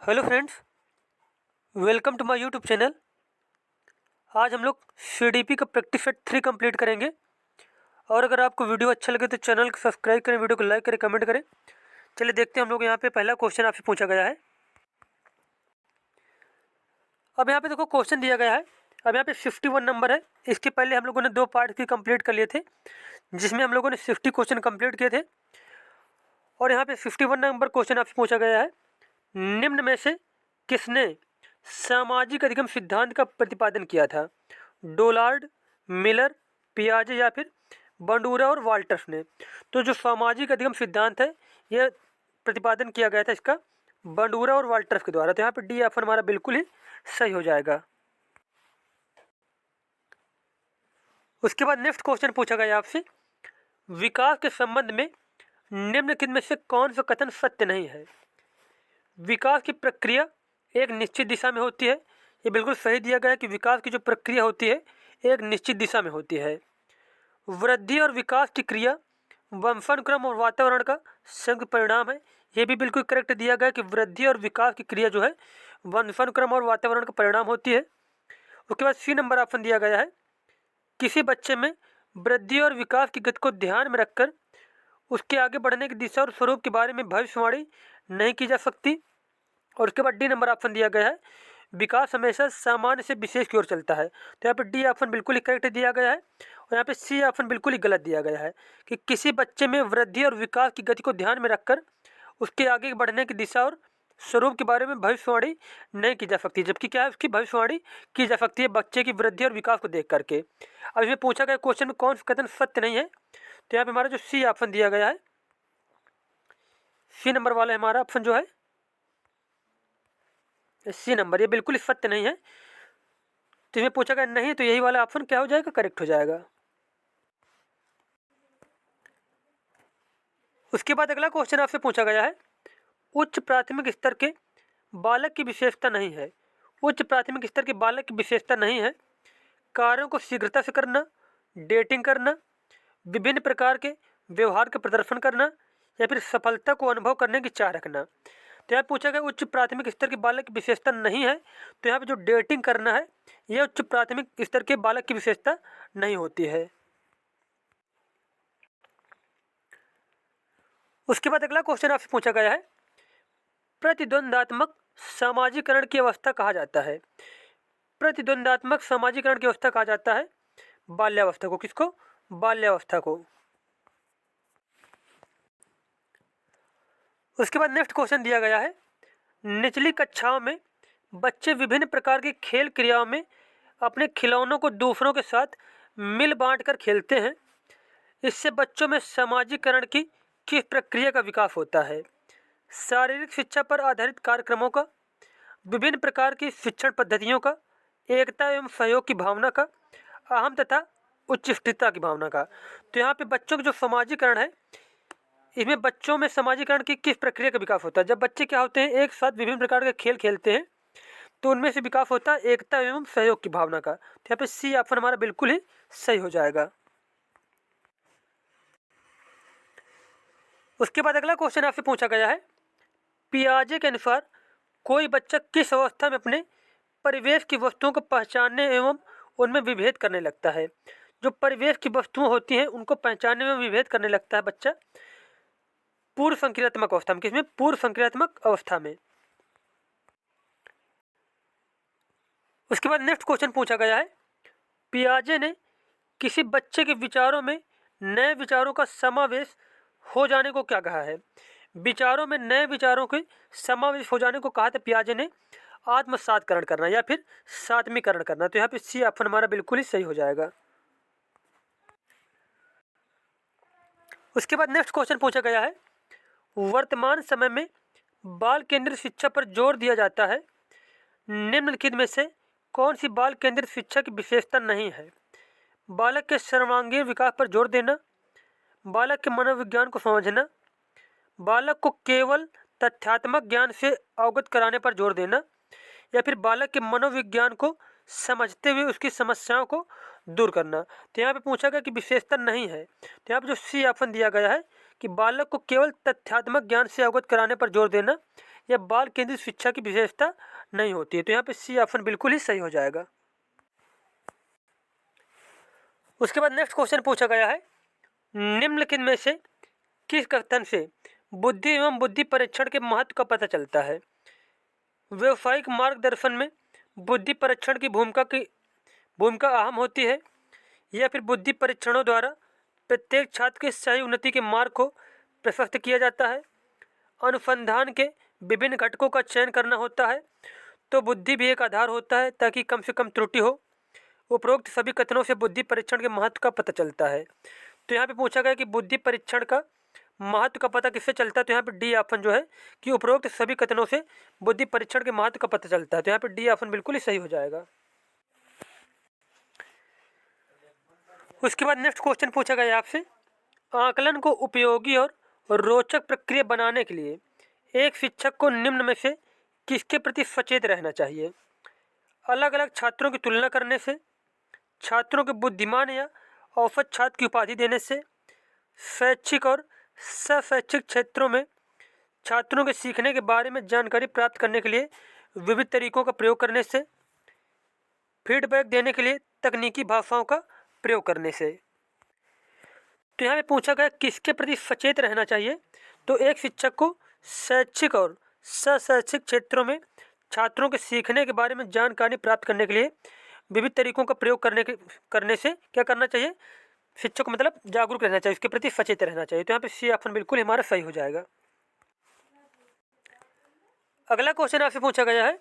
Hello friends, welcome to my YouTube channel. आज हम लोग सीडीपी का प्रैक्टिस सेट 3 कंप्लीट करेंगे। और अगर आपको वीडियो अच्छा लगे तो चैनल को सब्सक्राइब करें, वीडियो को लाइक करें, कमेंट करें। चलिए देखते हैं हम लोग। यहाँ पे पहला क्वेश्चन आपसे पूछा गया है। अब यहाँ पे देखो क्वेश्चन दिया गया है। अब यहाँ पे 51 नंबर है। इसके पहले हम लोगों ने 2 पार्ट भी कंप्लीट कर लिए थे, जिसमें हम लोगों ने 60 क्वेश्चन कंप्लीट किए थे। और यहाँ पे 51 नंबर क्वेश्चन आपसे पूछा गया है, निम्न में से किसने सामाजिक अधिगम सिद्धांत का प्रतिपादन किया था? डोलार्ड, मिलर, पियाजे या फिर बंडूरा और वाल्टर्स ने। तो जो सामाजिक अधिगम सिद्धांत है, यह प्रतिपादन किया गया था इसका बंडूरा और वाल्टर्स के द्वारा। तो यहाँ पे डी ऑप्शन हमारा बिल्कुल ही सही हो जाएगा। उसके बाद नेक्स्ट क्वेश्चन पूछा गया आपसे, विकास के संबंध में निम्नलिखित में से कौन सा कथन सत्य नहीं है? विकास की प्रक्रिया एक निश्चित दिशा में होती है। ये बिल्कुल सही दिया गया है कि विकास की जो प्रक्रिया होती है एक निश्चित दिशा में होती है। वृद्धि और विकास की क्रिया वंशानुक्रम और वातावरण का संयुक्त परिणाम है। ये भी बिल्कुल करेक्ट दिया गया है कि वृद्धि और विकास की क्रिया जो है वंशानुक्रम और वातावरण का परिणाम होती है। उसके बाद सी नंबर ऑप्शन दिया गया है, किसी बच्चे में वृद्धि और विकास की गति को ध्यान में रखकर उसके आगे बढ़ने की दिशा और स्वरूप के बारे में भविष्यवाणी नहीं की जा सकती। और उसके बाद डी नंबर ऑप्शन दिया गया है, विकास हमेशा सामान्य से विशेष की ओर चलता है। तो यहाँ पे डी ऑप्शन बिल्कुल ही करेक्ट दिया गया है। और यहाँ पे सी ऑप्शन बिल्कुल ही गलत दिया गया है कि किसी बच्चे में वृद्धि और विकास की गति को ध्यान में रखकर उसके आगे बढ़ने की दिशा और स्वरूप के बारे में भविष्यवाणी नहीं की जा सकती, जबकि क्या है उसकी भविष्यवाणी की जा सकती है बच्चे की वृद्धि और विकास को देख करके। अब इसमें पूछा गया क्वेश्चन में कौन सा कथन सत्य नहीं है, तो यहाँ पे हमारा जो सी ऑप्शन दिया गया है, सी नंबर वाला हमारा ऑप्शन जो है सी नंबर, ये बिल्कुल सत्य नहीं है। तो इसमें पूछा गया नहीं, तो यही वाला ऑप्शन क्या हो जाएगा, करेक्ट हो जाएगा। उसके बाद अगला क्वेश्चन आपसे पूछा गया है, उच्च प्राथमिक स्तर के बालक की विशेषता नहीं है। उच्च प्राथमिक स्तर के बालक की विशेषता नहीं है कार्यों को शीघ्रता से करना, डेटिंग करना, विभिन्न प्रकार के व्यवहार का प्रदर्शन करना या फिर सफलता को अनुभव करने की चाह रखना। तो यहाँ पूछा गया उच्च प्राथमिक स्तर के बालक की विशेषता नहीं है, तो यहाँ पे जो डेटिंग करना है यह उच्च प्राथमिक स्तर के बालक की विशेषता नहीं होती है। उसके बाद अगला क्वेश्चन आपसे पूछा गया है, प्रतिद्वंदात्मक सामाजिकरण की अवस्था कहा जाता है। प्रतिद्वंदात्मक सामाजिकरण की अवस्था कहा जाता है बाल्यावस्था को। किसको? बाल्यावस्था को। उसके बाद नेक्स्ट क्वेश्चन दिया गया है, निचली कक्षाओं में बच्चे विभिन्न प्रकार की खेल क्रियाओं में अपने खिलौनों को दूसरों के साथ मिल बांट कर खेलते हैं। इससे बच्चों में सामाजिकरण की किस प्रक्रिया का विकास होता है? शारीरिक शिक्षा पर आधारित कार्यक्रमों का, विभिन्न प्रकार की शिक्षण पद्धतियों का, एकता एवं सहयोग की भावना का, अहम तथा उच्चशिष्टता की भावना का। तो यहाँ पे बच्चों का जो सामाजिकरण है, इसमें बच्चों में सामाजिकरण की किस प्रक्रिया का विकास होता है? जब बच्चे क्या होते हैं एक साथ विभिन्न प्रकार के खेल खेलते हैं तो उनमें से विकास होता है एकता एवं सहयोग की भावना का। तो यहाँ पे सी ऑप्शन हमारा बिल्कुल ही सही हो जाएगा। उसके बाद अगला क्वेश्चन आपसे पूछा गया है, पियाजे के अनुसार कोई बच्चा किस अवस्था में अपने परिवेश की वस्तुओं को पहचानने एवं उनमें विभेद करने लगता है? जो परिवेश की वस्तुएं होती हैं उनको पहचानने में विभेद करने लगता है बच्चा पूर्व संक्रियात्मक अवस्था में। किसमें? पूर्व संक्रियात्मक अवस्था में। उसके बाद नेक्स्ट क्वेश्चन पूछा गया है, पियाजे ने किसी बच्चे के विचारों में नए विचारों का समावेश हो जाने को क्या कहा है? विचारों में नए विचारों के समावेश हो जाने को कहा था पियाजे ने आत्मसातकरण करना या फिर सात्मीकरण करना। तो यहाँ पे सी ऑप्शन हमारा बिल्कुल ही सही हो जाएगा। उसके बाद नेक्स्ट क्वेश्चन पूछा गया है, वर्तमान समय में बाल केंद्रित शिक्षा पर जोर दिया जाता है, निम्नलिखित में से कौन सी बाल केंद्रित शिक्षा की विशेषता नहीं है? बालक के सर्वांगीण विकास पर जोर देना, बालक के मनोविज्ञान को समझना, बालक को केवल तथ्यात्मक ज्ञान से अवगत कराने पर जोर देना या फिर बालक के मनोविज्ञान को समझते हुए उसकी समस्याओं को दूर करना। तो यहाँ पे पूछा गया कि विशेषता नहीं है, तो यहाँ पे जो सी ऑप्शन दिया गया है कि बालक को केवल तथ्यात्मक ज्ञान से अवगत कराने पर जोर देना यह बाल केंद्रित शिक्षा की विशेषता नहीं होती है। तो यहाँ पे सी ऑप्शन बिल्कुल ही सही हो जाएगा। उसके बाद नेक्स्ट क्वेश्चन पूछा गया है, निम्नलिखित में से किस कथन से बुद्धि एवं बुद्धि परीक्षण के महत्व का पता चलता है? व्यवसायिक मार्गदर्शन में बुद्धि परीक्षण की भूमिका अहम होती है, या फिर बुद्धि परीक्षणों द्वारा प्रत्येक छात्र के सही उन्नति के मार्ग को प्रशस्त किया जाता है। अनुसंधान के विभिन्न घटकों का चयन करना होता है, तो बुद्धि भी एक आधार होता है ताकि कम से कम त्रुटि हो। उपरोक्त सभी कथनों से बुद्धि परीक्षण के महत्व का पता चलता है। तो यहाँ पे पूछा गया कि बुद्धि परीक्षण का महत्व का पता किससे चलता है? तो यहाँ पे डी ऑप्शन जो है कि उपरोक्त सभी कथनों से बुद्धि परीक्षण के महत्व का पता चलता है। तो यहाँ पे डी ऑप्शन बिल्कुल ही सही हो जाएगा। उसके बाद नेक्स्ट क्वेश्चन पूछा गया है आपसे, आकलन को उपयोगी और रोचक प्रक्रिया बनाने के लिए एक शिक्षक को निम्न में से किसके प्रति सचेत रहना चाहिए? अलग अलग छात्रों की तुलना करने से, छात्रों के बुद्धिमान या औसत छात्र की उपाधि देने से, शैक्षिक और शैक्षिक क्षेत्रों में छात्रों के सीखने के बारे में जानकारी प्राप्त करने के लिए विविध तरीकों का प्रयोग करने से, फीडबैक देने के लिए तकनीकी भाषाओं का प्रयोग करने से। तो यहाँ पे पूछा गया किसके प्रति सचेत रहना चाहिए? तो एक शिक्षक को शैक्षिक और शैक्षिक क्षेत्रों में छात्रों के सीखने के बारे में जानकारी प्राप्त करने के लिए विविध तरीकों का प्रयोग करने से क्या करना चाहिए? शिक्षक को मतलब जागरूक रहना चाहिए, उसके प्रति सचेत रहना चाहिए। तो यहाँ पे सी ऑप्शन बिल्कुल हमारा सही हो जाएगा। अगला क्वेश्चन आपसे पूछा गया है,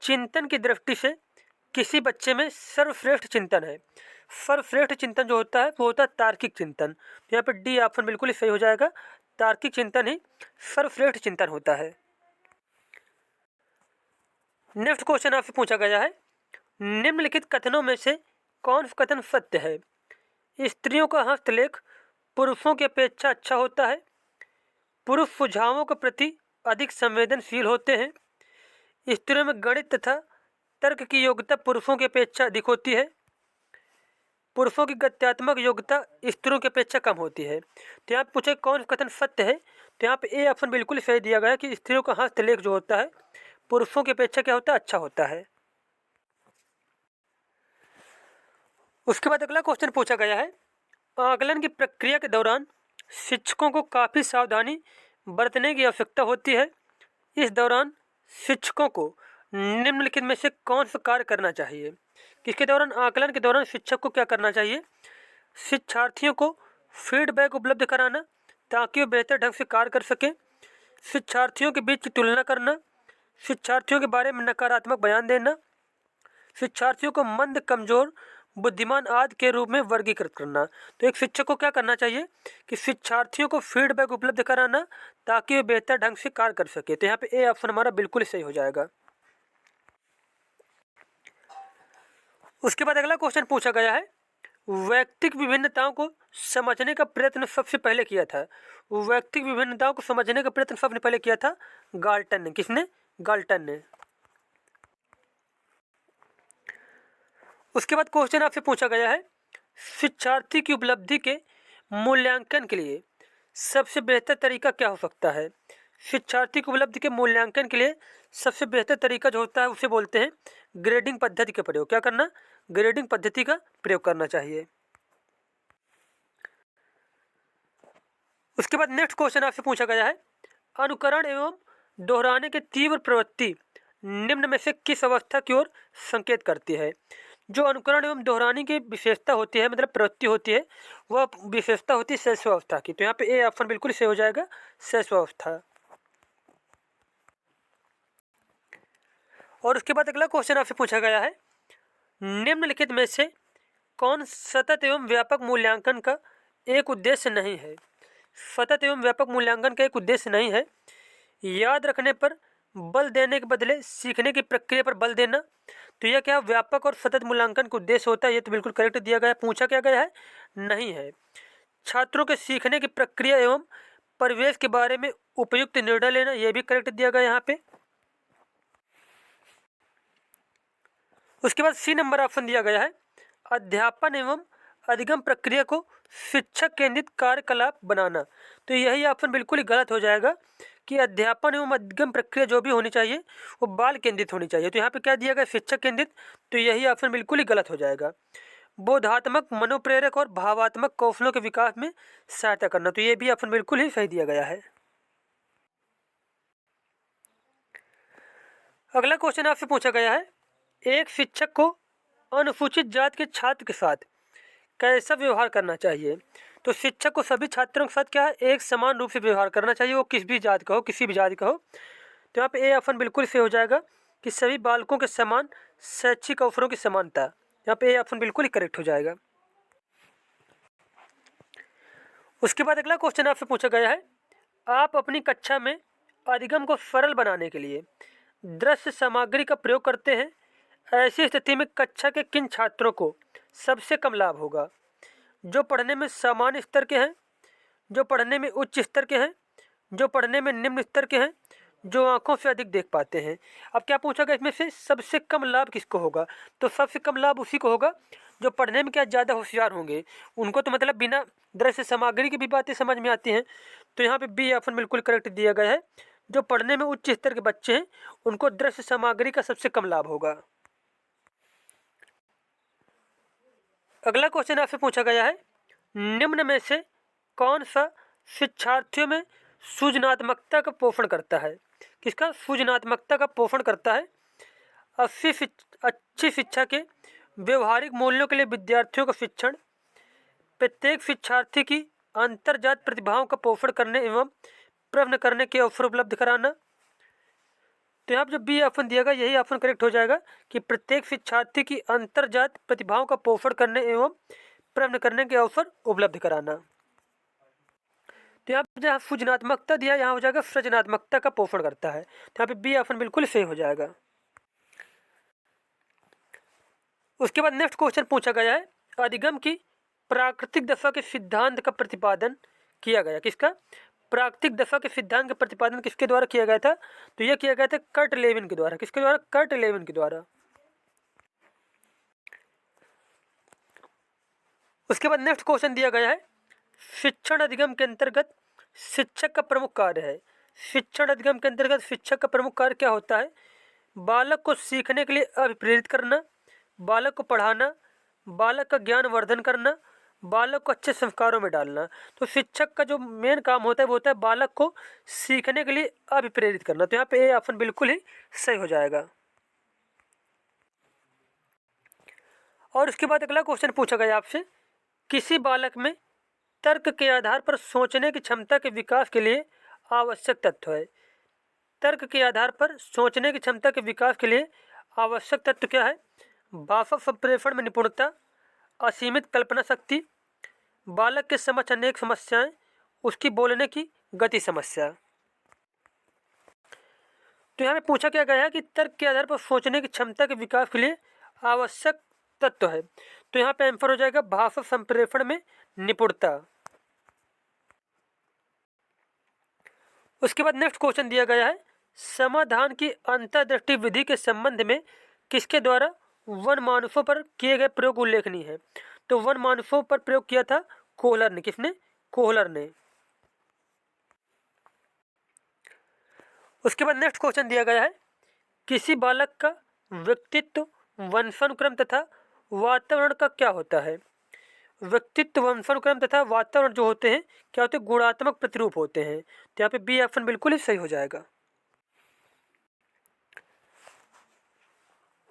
चिंतन की दृष्टि से किसी बच्चे में सर्वश्रेष्ठ चिंतन है। सर्वश्रेष्ठ चिंतन जो होता है वो होता है तार्किक चिंतन। तो यहाँ पे डी ऑप्शन बिल्कुल ही सही हो जाएगा। तार्किक चिंतन ही सर्वश्रेष्ठ चिंतन होता है। नेक्स्ट क्वेश्चन आपसे पूछा गया है, निम्नलिखित कथनों में से कौन सा कथन सत्य है? स्त्रियों का हस्तलेख पुरुषों की अपेक्षा अच्छा होता है। पुरुष सुझावों के प्रति अधिक संवेदनशील होते हैं। स्त्रियों में गणित तथा तर्क की योग्यता पुरुषों की अपेक्षा अधिक होती है। पुरुषों की गत्यात्मक योग्यता स्त्रियों की अपेक्षा कम होती है। तो यहाँ पे पूछे कौन सा कथन सत्य है? तो यहाँ पे ए ऑप्शन बिल्कुल सही दिया गया कि स्त्रियों का हस्तलेख जो होता है पुरुषों की अपेक्षा क्या होता है? अच्छा होता है। उसके बाद अगला क्वेश्चन पूछा गया है, आकलन की प्रक्रिया के दौरान शिक्षकों को काफ़ी सावधानी बरतने की आवश्यकता होती है। इस दौरान शिक्षकों को निम्नलिखित में से कौन सा कार्य करना चाहिए? किसके दौरान? आकलन के दौरान शिक्षक को क्या करना चाहिए? शिक्षार्थियों को फीडबैक उपलब्ध कराना ताकि वे बेहतर ढंग से कार्य कर सकें। शिक्षार्थियों के बीच की तुलना करना, शिक्षार्थियों के बारे में नकारात्मक बयान देना, शिक्षार्थियों को मंद, कमजोर, बुद्धिमान आदि के रूप में वर्गीकृत करना। तो एक शिक्षक को क्या करना चाहिए कि शिक्षार्थियों को फीडबैक उपलब्ध कराना ताकि वे बेहतर ढंग से कार्य कर सके। तो यहाँ पे ए ऑप्शन हमारा बिल्कुल सही हो जाएगा। उसके बाद अगला क्वेश्चन पूछा गया है, वैयक्तिक विभिन्नताओं को समझने का प्रयत्न सबसे पहले किया था। वैयक्तिक विभिन्नताओं को समझने का प्रयत्न सबसे पहले किया था गाल्टन ने। किसने? गाल्टन ने। उसके बाद क्वेश्चन आपसे पूछा गया है, शिक्षार्थी की उपलब्धि के मूल्यांकन के लिए सबसे बेहतर तरीका क्या हो सकता है? शिक्षार्थी की उपलब्धि के मूल्यांकन के लिए सबसे बेहतर तरीका जो होता है उसे बोलते हैं ग्रेडिंग पद्धति का प्रयोग। क्या करना? ग्रेडिंग पद्धति का प्रयोग करना चाहिए। उसके बाद नेक्स्ट क्वेश्चन आपसे पूछा गया है, अनुकरण एवं दोहराने की तीव्र प्रवृत्ति निम्न में से किस अवस्था की ओर संकेत करती है? जो अनुकरण एवं दोहराने की विशेषता होती है, मतलब प्रवृत्ति होती है, वह विशेषता होती है शैशवावस्था की। तो यहाँ पे ए ऑप्शन बिल्कुल सही हो जाएगा, शैशवावस्था। और उसके बाद अगला क्वेश्चन आपसे पूछा गया है, निम्नलिखित में से कौन सतत एवं व्यापक मूल्यांकन का एक उद्देश्य नहीं है? सतत एवं व्यापक मूल्यांकन का एक उद्देश्य नहीं है। याद रखने पर बल देने के बदले सीखने की प्रक्रिया पर बल देना। तो यह क्या व्यापक और सतत मूल्यांकन का उद्देश्य होता है? ये तो बिल्कुल करेक्ट दिया गया है। पूछा क्या गया है? नहीं है। छात्रों के सीखने की प्रक्रिया एवं परिवेश के बारे में उपयुक्त निर्णय लेना, यह भी करेक्ट दिया गया यहाँ पे। उसके बाद सी नंबर ऑप्शन दिया गया है, अध्यापन एवं अधिगम प्रक्रिया को शिक्षक केंद्रित कार्यकलाप बनाना। तो यही ऑप्शन बिल्कुल ही गलत हो जाएगा कि अध्यापन एवं अधिगम प्रक्रिया जो भी होनी चाहिए वो बाल केंद्रित होनी चाहिए। तो यहाँ पे क्या दिया गया, शिक्षक केंद्रित, तो यही ऑप्शन बिल्कुल ही गलत हो जाएगा। बोधात्मक, मनोप्रेरक और भावात्मक कौशलों के विकास में सहायता करना, तो ये भी ऑप्शन बिल्कुल ही सही दिया गया है। अगला क्वेश्चन आपसे पूछा गया है, एक शिक्षक को अनुसूचित जाति के छात्र के साथ कैसा व्यवहार करना चाहिए। तो शिक्षक को सभी छात्रों के साथ क्या है, एक समान रूप से व्यवहार करना चाहिए, वो किस भी जाति का हो, किसी भी जाति का हो। तो यहाँ पे ए ऑप्शन बिल्कुल सही हो जाएगा कि सभी बालकों के समान शैक्षिक अवसरों की समानता। यहाँ पे ए ऑप्शन बिल्कुल ही करेक्ट हो जाएगा। उसके बाद अगला क्वेश्चन आपसे पूछा गया है, आप अपनी कक्षा में अधिगम को सरल बनाने के लिए दृश्य सामग्री का प्रयोग करते हैं। ऐसी स्थिति में कक्षा के किन छात्रों को सबसे कम लाभ होगा। जो पढ़ने में सामान्य स्तर के हैं, जो पढ़ने में उच्च स्तर के हैं, जो पढ़ने में निम्न स्तर के हैं, जो आंखों से अधिक देख पाते हैं। अब क्या पूछा गया इसमें से सबसे कम लाभ किसको होगा। तो सबसे कम लाभ उसी को होगा जो पढ़ने में क्या ज़्यादा होशियार होंगे, उनको तो मतलब बिना दृश्य सामग्री की भी बातें समझ में आती हैं। तो यहाँ पे बी ऑप्शन बिल्कुल करेक्ट दिया गया है, जो पढ़ने में उच्च स्तर के बच्चे हैं उनको दृश्य सामग्री का सबसे कम लाभ होगा। अगला क्वेश्चन आपसे पूछा गया है, निम्न में से कौन सा शिक्षार्थियों में सृजनात्मकता का पोषण करता है। किसका, सृजनात्मकता का पोषण करता है। अच्छी शिक्षा के व्यवहारिक मूल्यों के लिए विद्यार्थियों का शिक्षण, प्रत्येक शिक्षार्थी की अंतर्जात प्रतिभाओं का पोषण करने एवं प्रश्न करने के अवसर उपलब्ध कराना। तो यहाँ पर जो बी ऑप्शन दिया गया यही ऑप्शन करेक्ट हो जाएगा कि प्रत्येक शिक्षार्थी की अंतर्जात प्रतिभाओं का पोषण करने एवं प्रश्न करने के अवसर उपलब्ध कराना। तो यहाँ पर जहाँ सृजनात्मकता दिया यहाँ हो जाएगा सृजनात्मकता का पोषण करता है। तो यहाँ पे बी ऑप्शन बिल्कुल सही हो जाएगा। उसके बाद नेक्स्ट क्वेश्चन पूछा गया है, अधिगम की प्राकृतिक दशा के सिद्धांत का प्रतिपादन किया गया। किसका, प्राकृतिक दशा के सिद्धांत का प्रतिपादन किसके द्वारा किया गया था। तो यह किया गया था कर्ट लेविन के द्वारा। किसके द्वारा, कर्ट लेविन के द्वारा। उसके बाद नेक्स्ट क्वेश्चन दिया गया है, शिक्षण अधिगम के अंतर्गत शिक्षक का प्रमुख कार्य है। शिक्षण अधिगम के अंतर्गत शिक्षक का प्रमुख कार्य क्या होता है। बालक को सीखने के लिए अभिप्रेरित करना, बालक को पढ़ाना, बालक का ज्ञान वर्धन करना, बालक को अच्छे संस्कारों में डालना। तो शिक्षक का जो मेन काम होता है वो होता है बालक को सीखने के लिए अभिप्रेरित करना। तो यहाँ पे ए ऑप्शन बिल्कुल ही सही हो जाएगा। और उसके बाद अगला क्वेश्चन पूछा गया आपसे, किसी बालक में तर्क के आधार पर सोचने की क्षमता के विकास के लिए आवश्यक तत्व है। तर्क के आधार पर सोचने की क्षमता के विकास के लिए आवश्यक तत्व क्या है। भाषा संप्रेषण में निपुणता, असीमित कल्पना शक्ति, बालक के समक्ष अनेक समस्याएं, उसकी बोलने की गति समस्या। तो यहाँ पे पूछा क्या गया है कि तर्क के आधार पर सोचने की क्षमता के विकास के लिए आवश्यक तत्व है। तो यहाँ पे आंसर हो जाएगा भाषा संप्रेषण में निपुणता। उसके बाद नेक्स्ट क्वेश्चन दिया गया है, समाधान की अंतर्दृष्टि विधि के संबंध में किसके द्वारा वन मानसों पर किए गए प्रयोग उल्लेखनीय है। तो वन मानसों पर प्रयोग किया था कोहलर ने। किसने, कोहलर ने। उसके बाद नेक्स्ट क्वेश्चन दिया गया है, किसी बालक का व्यक्तित्व वंशानुक्रम तथा वातावरण का क्या होता है। व्यक्तित्व वंशानुक्रम तथा वातावरण जो होते हैं क्या होते हैं, गुणात्मक प्रतिरूप होते हैं। तो यहाँ पे बी ऑप्शन बिल्कुल ही सही हो जाएगा।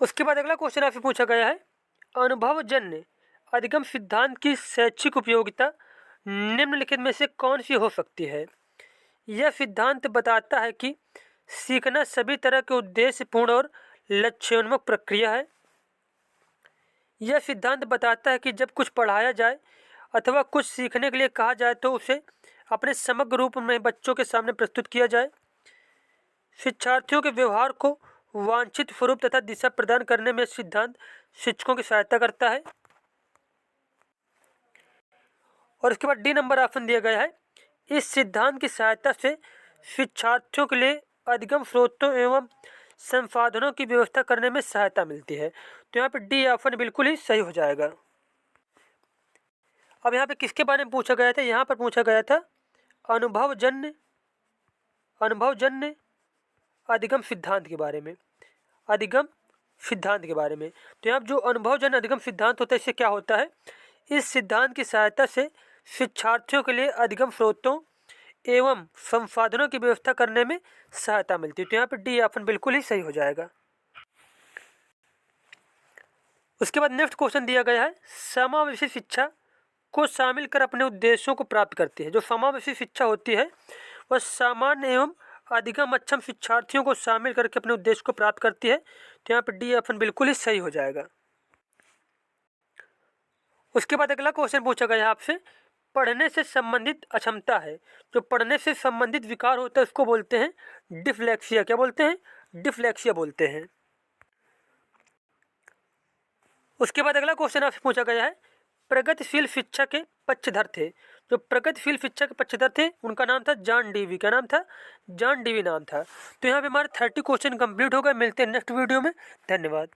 उसके बाद अगला क्वेश्चन आपसे पूछा गया है, अनुभवजन्य अधिगम सिद्धांत की शैक्षिक उपयोगिता निम्नलिखित में से कौन सी हो सकती है। यह सिद्धांत बताता है कि सीखना सभी तरह के उद्देश्यपूर्ण और लक्ष्योन्मुख प्रक्रिया है। यह सिद्धांत बताता है कि जब कुछ पढ़ाया जाए अथवा कुछ सीखने के लिए कहा जाए तो उसे अपने समग्र रूप में बच्चों के सामने प्रस्तुत किया जाए। शिक्षार्थियों के व्यवहार को वांछित स्वरूप तथा दिशा प्रदान करने में सिद्धांत शिक्षकों की सहायता करता है। और इसके बाद डी नंबर ऑप्शन दिया गया है, इस सिद्धांत की सहायता से शिक्षार्थियों के लिए अधिगम स्रोतों एवं संसाधनों की व्यवस्था करने में सहायता मिलती है। तो यहाँ पे डी ऑप्शन बिल्कुल ही सही हो जाएगा। अब यहाँ पे किसके बारे में पूछा गया था, यहाँ पर पूछा गया था अनुभवजन्य अनुभवजन्य अधिगम सिद्धांत के बारे में। अधिगम सिद्धांत के बारे में, तो यहाँ जो अनुभवजन्य अधिगम सिद्धांत होता है, इससे क्या होता है, इस सिद्धांत की सहायता से शिक्षार्थियों के लिए अधिगम स्रोतों एवं संसाधनों की व्यवस्था करने में सहायता मिलती है। तो यहाँ पे डी ऑप्शन बिल्कुल ही सही हो जाएगा। उसके बाद नेक्स्ट क्वेश्चन दिया गया है, समावेशी शिक्षा को शामिल कर अपने उद्देश्यों को प्राप्त करती है। जो समावेशी शिक्षा होती है वह सामान्य एवं अधिगम अक्षम शिक्षार्थियों को शामिल करके अपने उद्देश्य को प्राप्त करती है। तो यहाँ पर डी ऑप्शन बिल्कुल ही सही हो जाएगा। उसके बाद अगला क्वेश्चन पूछा गया आपसे, पढ़ने से संबंधित अक्षमता है। जो पढ़ने से संबंधित विकार होता है उसको बोलते हैं डिसलेक्सिया। क्या बोलते हैं? डिसलेक्सिया बोलते हैं। उसके बाद अगला क्वेश्चन आपसे पूछा गया है, प्रगतिशील शिक्षा के पक्षधर थे। जो प्रगतिशील शिक्षा के पक्षधर थे उनका नाम था जॉन डीवी। क्या नाम था? जॉन डीवी नाम था। तो यहाँ पे हमारे 30 क्वेश्चन कंप्लीट हो गए। मिलते हैं नेक्स्ट वीडियो में। धन्यवाद।